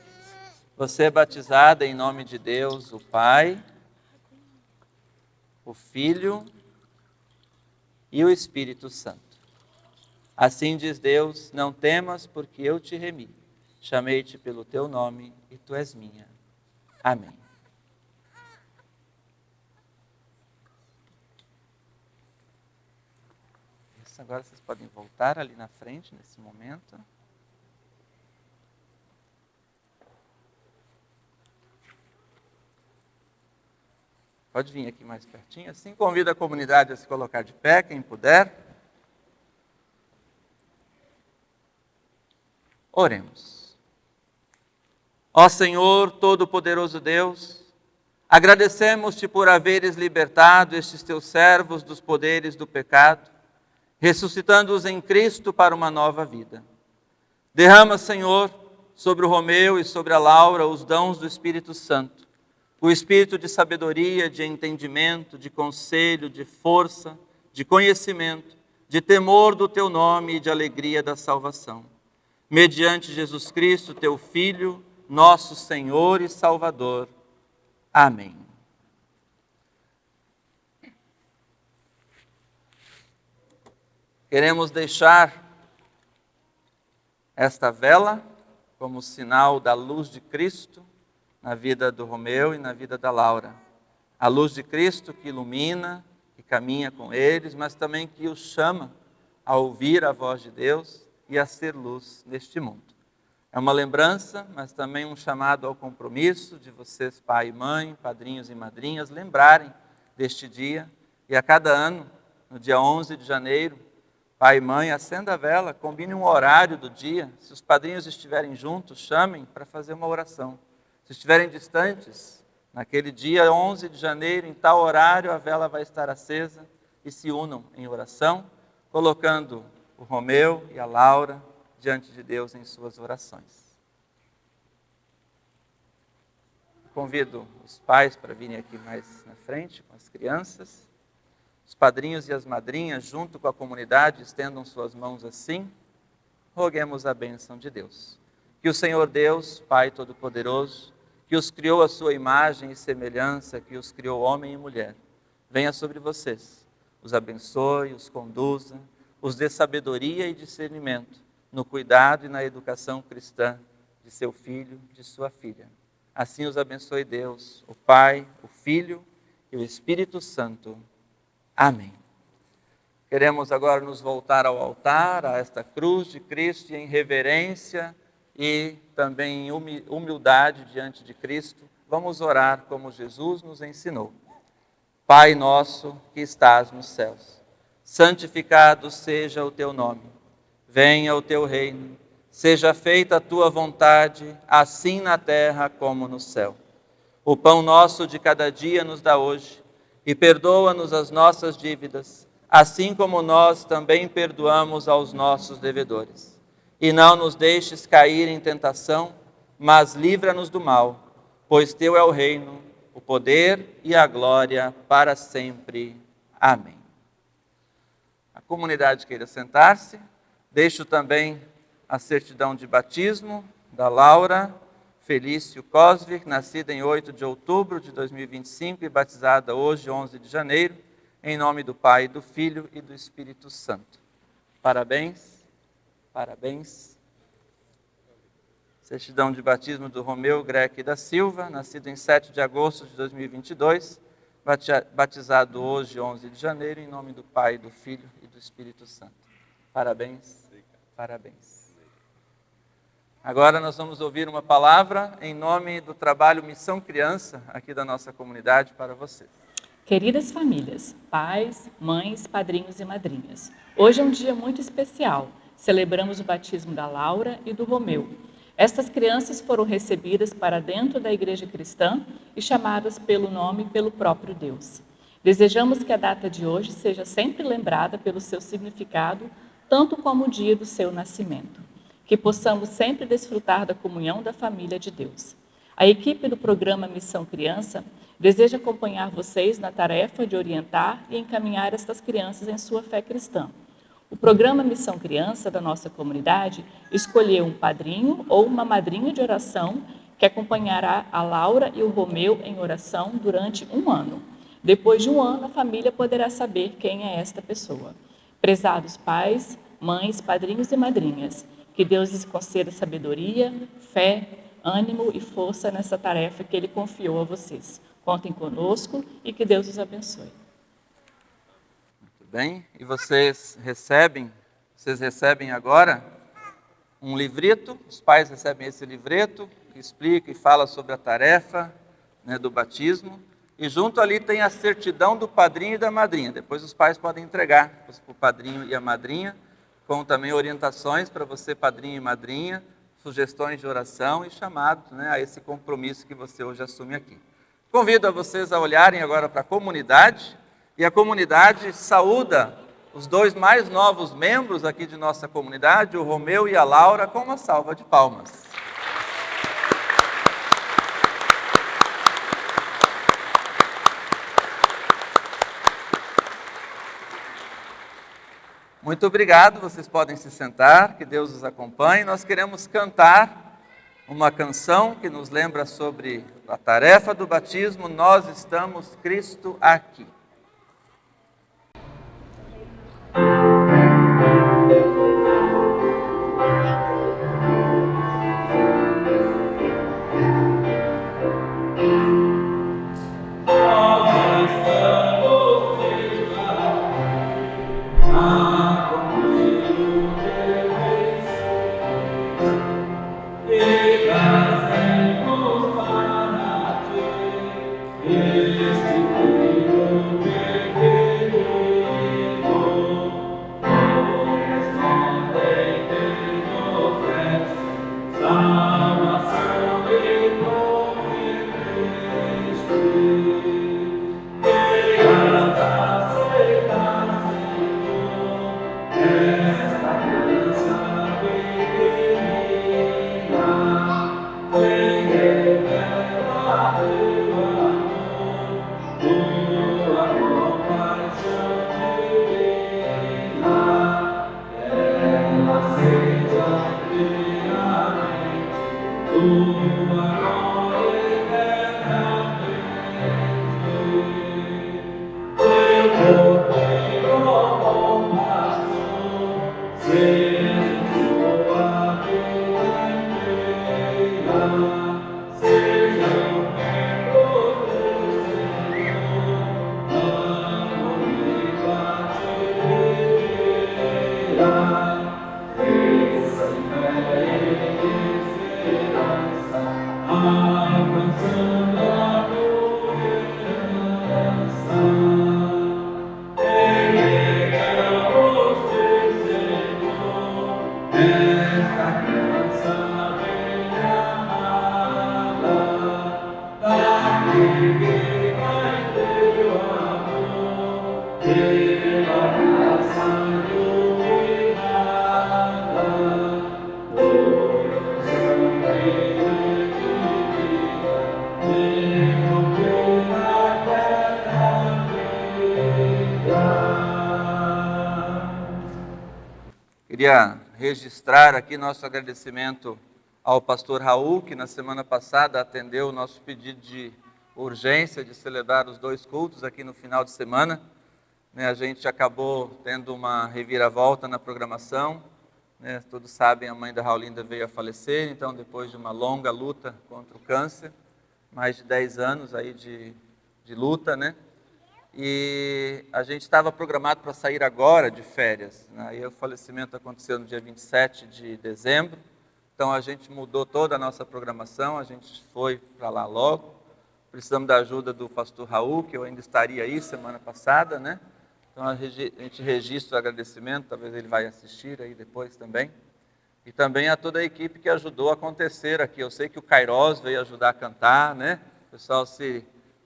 você é batizada em nome de Deus, o Pai, o Filho e o Espírito Santo. Assim diz Deus: não temas, porque eu te remi. Chamei-te pelo teu nome e tu és minha. Amém. Isso, agora vocês podem voltar ali na frente, nesse momento. Pode vir aqui mais pertinho, assim. Convido a comunidade a se colocar de pé, quem puder. Oremos. Ó Senhor, Todo-Poderoso Deus, agradecemos-te por haveres libertado estes teus servos dos poderes do pecado, ressuscitando-os em Cristo para uma nova vida. Derrama, Senhor, sobre o Romeu e sobre a Laura os dons do Espírito Santo, o espírito de sabedoria, de entendimento, de conselho, de força, de conhecimento, de temor do teu nome e de alegria da salvação. Mediante Jesus Cristo, teu Filho, nosso Senhor e Salvador. Amém. Queremos deixar esta vela como sinal da luz de Cristo na vida do Romeu e na vida da Laura. A luz de Cristo que ilumina, que caminha com eles, mas também que os chama a ouvir a voz de Deus e a ser luz neste mundo. É uma lembrança, mas também um chamado ao compromisso de vocês, pai e mãe, padrinhos e madrinhas, lembrarem deste dia. E a cada ano, no dia 11 de janeiro, pai e mãe, acenda a vela, combine um horário do dia. Se os padrinhos estiverem juntos, chamem para fazer uma oração. Se estiverem distantes, naquele dia 11 de janeiro, em tal horário, a vela vai estar acesa e se unam em oração, colocando o Romeu e a Laura diante de Deus em suas orações. Convido os pais para virem aqui mais na frente com as crianças. Os padrinhos e as madrinhas, junto com a comunidade, estendam suas mãos assim. Roguemos a bênção de Deus. Que o Senhor Deus, Pai Todo-Poderoso, que os criou à sua imagem e semelhança, que os criou homem e mulher, venha sobre vocês, os abençoe, os conduza, os dê sabedoria e discernimento no cuidado e na educação cristã de seu filho, de sua filha. Assim os abençoe Deus, o Pai, o Filho e o Espírito Santo. Amém. Queremos agora nos voltar ao altar, a esta cruz de Cristo, e em reverência e também em humildade diante de Cristo, vamos orar como Jesus nos ensinou. Pai nosso que estás nos céus, santificado seja o teu nome. Venha o teu reino, seja feita a tua vontade, assim na terra como no céu. O pão nosso de cada dia nos dá hoje, e perdoa-nos as nossas dívidas, assim como nós também perdoamos aos nossos devedores. E não nos deixes cair em tentação, mas livra-nos do mal, pois teu é o reino, o poder e a glória para sempre. Amém. A comunidade queira sentar-se. Deixo também a certidão de batismo da Laura Felício Cosvi, nascida em 8 de outubro de 2025 e batizada hoje, 11 de janeiro. Em nome do Pai, do Filho e do Espírito Santo. Parabéns, parabéns. Certidão de batismo do Romeu Greque da Silva, nascido em 7 de agosto de 2022, batizado hoje, 11 de janeiro, em nome do Pai, do Filho e do Espírito Santo. Parabéns, parabéns. Agora nós vamos ouvir uma palavra em nome do trabalho Missão Criança, aqui da nossa comunidade, para você. Queridas famílias, pais, mães, padrinhos e madrinhas, hoje é um dia muito especial. Celebramos o batismo da Laura e do Romeu. Estas crianças foram recebidas para dentro da igreja cristã e chamadas pelo nome pelo próprio Deus. Desejamos que a data de hoje seja sempre lembrada pelo seu significado, tanto como o dia do seu nascimento. Que possamos sempre desfrutar da comunhão da família de Deus. A equipe do programa Missão Criança deseja acompanhar vocês na tarefa de orientar e encaminhar estas crianças em sua fé cristã. O programa Missão Criança da nossa comunidade escolheu um padrinho ou uma madrinha de oração que acompanhará a Laura e o Romeu em oração durante 1 ano. Depois de 1 ano, a família poderá saber quem é esta pessoa. Prezados pais, mães, padrinhos e madrinhas, que Deus lhes conceda sabedoria, fé, ânimo e força nessa tarefa que Ele confiou a vocês. Contem conosco e que Deus os abençoe. Muito bem. E vocês recebem agora um livrito. Os pais recebem esse livreto que explica e fala sobre a tarefa, né, do batismo. E junto ali tem a certidão do padrinho e da madrinha. Depois os pais podem entregar para o padrinho e a madrinha, com também orientações para você, padrinho e madrinha, sugestões de oração e chamados, né, a esse compromisso que você hoje assume aqui. Convido a vocês a olharem agora para a comunidade, e a comunidade saúda os 2 mais novos membros aqui de nossa comunidade, o Romeu e a Laura, com uma salva de palmas. Muito obrigado, vocês podem se sentar, que Deus os acompanhe. Nós queremos cantar uma canção que nos lembra sobre a tarefa do batismo, Nós Estamos Cristo Aqui. Queria registrar aqui nosso agradecimento ao pastor Raul, que na semana passada atendeu o nosso pedido de urgência de celebrar os 2 cultos aqui no final de semana. A gente acabou tendo uma reviravolta na programação. Todos sabem, a mãe da Raulinda veio a falecer, então depois de uma longa luta contra o câncer, mais de 10 anos aí de luta, E a gente estava programado para sair agora de férias. Aí o falecimento aconteceu no dia 27 de dezembro, então a gente mudou toda a nossa programação, a gente foi para lá logo. Precisamos da ajuda do pastor Raul, que eu ainda estaria aí semana passada, Então a gente registra o agradecimento, talvez ele vai assistir aí depois também. E também a toda a equipe que ajudou a acontecer aqui. Eu sei que o Kairos veio ajudar a cantar, O pessoal se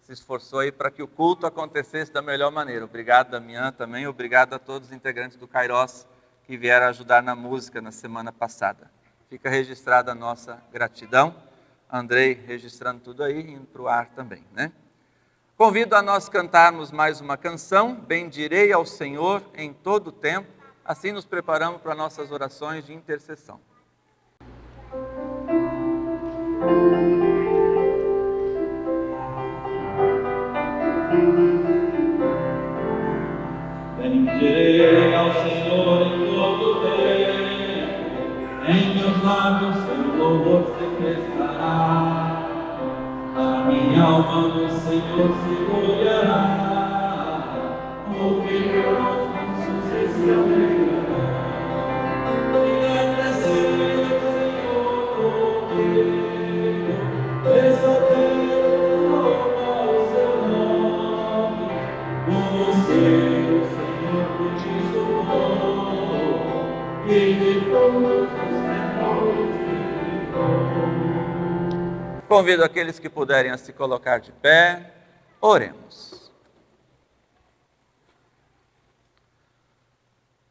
esforçou aí para que o culto acontecesse da melhor maneira. Obrigado, Damião, também. Obrigado a todos os integrantes do Kairos que vieram ajudar na música na semana passada. Fica registrada a nossa gratidão. Andrei registrando tudo aí, indo para o ar também, Convido a nós cantarmos mais uma canção, Bendirei ao Senhor em todo o tempo, assim nos preparamos para nossas orações de intercessão. Bendirei ao Senhor em todo o tempo, em meus lábios seu louvor se expressará. A minha alma no Senhor se gloriará, ouvirei os nossos e se alegrará. Agradecer ao Senhor cordeiro, exaltemos ao seu nome, o Senhor diz o bom, e de todos os menores de bom. Convido aqueles que puderem a se colocar de pé. Oremos.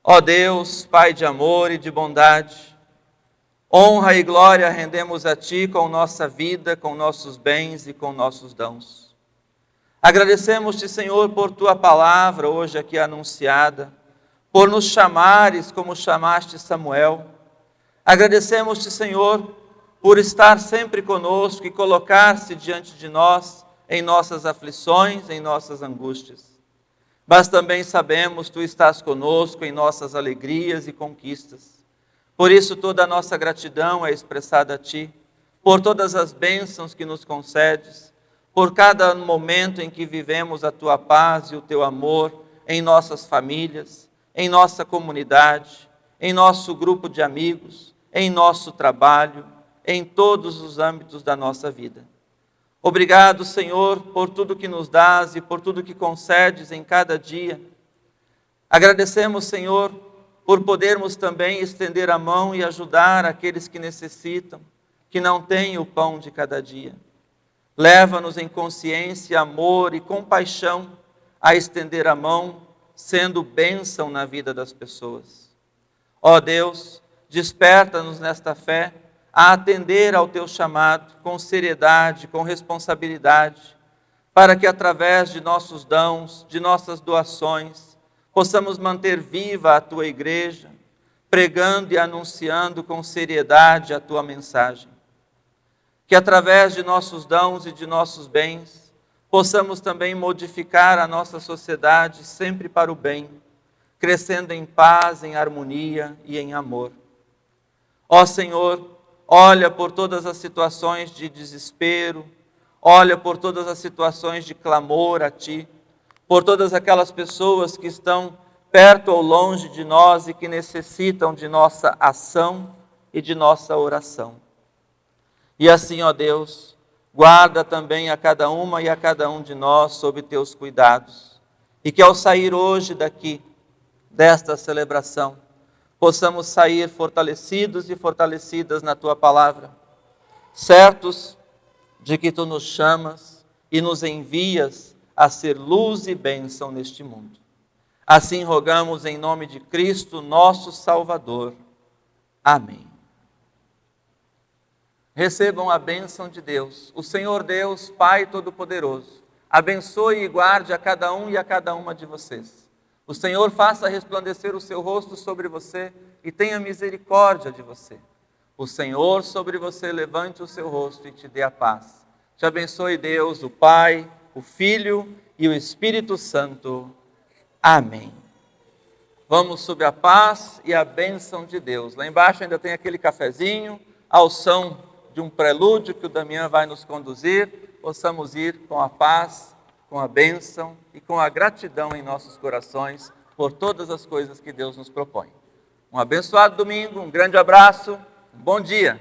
Ó Deus, Pai de amor e de bondade, honra e glória rendemos a Ti com nossa vida, com nossos bens e com nossos dons. Agradecemos-te, Senhor, por Tua palavra hoje aqui anunciada, por nos chamares como chamaste Samuel. Agradecemos-te, Senhor, por estar sempre conosco e colocar-se diante de nós em nossas aflições, em nossas angústias. Mas também sabemos, Tu estás conosco em nossas alegrias e conquistas. Por isso toda a nossa gratidão é expressada a Ti, por todas as bênçãos que nos concedes, por cada momento em que vivemos a Tua paz e o Teu amor em nossas famílias, em nossa comunidade, em nosso grupo de amigos, em nosso trabalho, em todos os âmbitos da nossa vida. Obrigado, Senhor, por tudo que nos dás e por tudo que concedes em cada dia. Agradecemos, Senhor, por podermos também estender a mão e ajudar aqueles que necessitam, que não têm o pão de cada dia. Leva-nos em consciência, amor e compaixão a estender a mão, sendo bênção na vida das pessoas. Ó Deus, desperta-nos nesta fé, a atender ao Teu chamado com seriedade, com responsabilidade, para que através de nossos dons, de nossas doações, possamos manter viva a Tua igreja, pregando e anunciando com seriedade a Tua mensagem. Que através de nossos dons e de nossos bens, possamos também modificar a nossa sociedade sempre para o bem, crescendo em paz, em harmonia e em amor. Ó Senhor, olha por todas as situações de desespero, olha por todas as situações de clamor a Ti, por todas aquelas pessoas que estão perto ou longe de nós e que necessitam de nossa ação e de nossa oração. E assim, ó Deus, guarda também a cada uma e a cada um de nós sob Teus cuidados, e que ao sair hoje daqui, desta celebração, possamos sair fortalecidos e fortalecidas na Tua palavra, certos de que Tu nos chamas e nos envias a ser luz e bênção neste mundo. Assim rogamos em nome de Cristo, nosso Salvador. Amém. Recebam a bênção de Deus. O Senhor Deus, Pai Todo-Poderoso, abençoe e guarde a cada um e a cada uma de vocês. O Senhor faça resplandecer o seu rosto sobre você e tenha misericórdia de você. O Senhor sobre você levante o seu rosto e te dê a paz. Te abençoe Deus, o Pai, o Filho e o Espírito Santo. Amém. Vamos sob a paz e a bênção de Deus. Lá embaixo ainda tem aquele cafezinho, ao som de um prelúdio que o Damião vai nos conduzir. Possamos ir com a paz, com a bênção e com a gratidão em nossos corações por todas as coisas que Deus nos propõe. Um abençoado domingo, um grande abraço, um bom dia.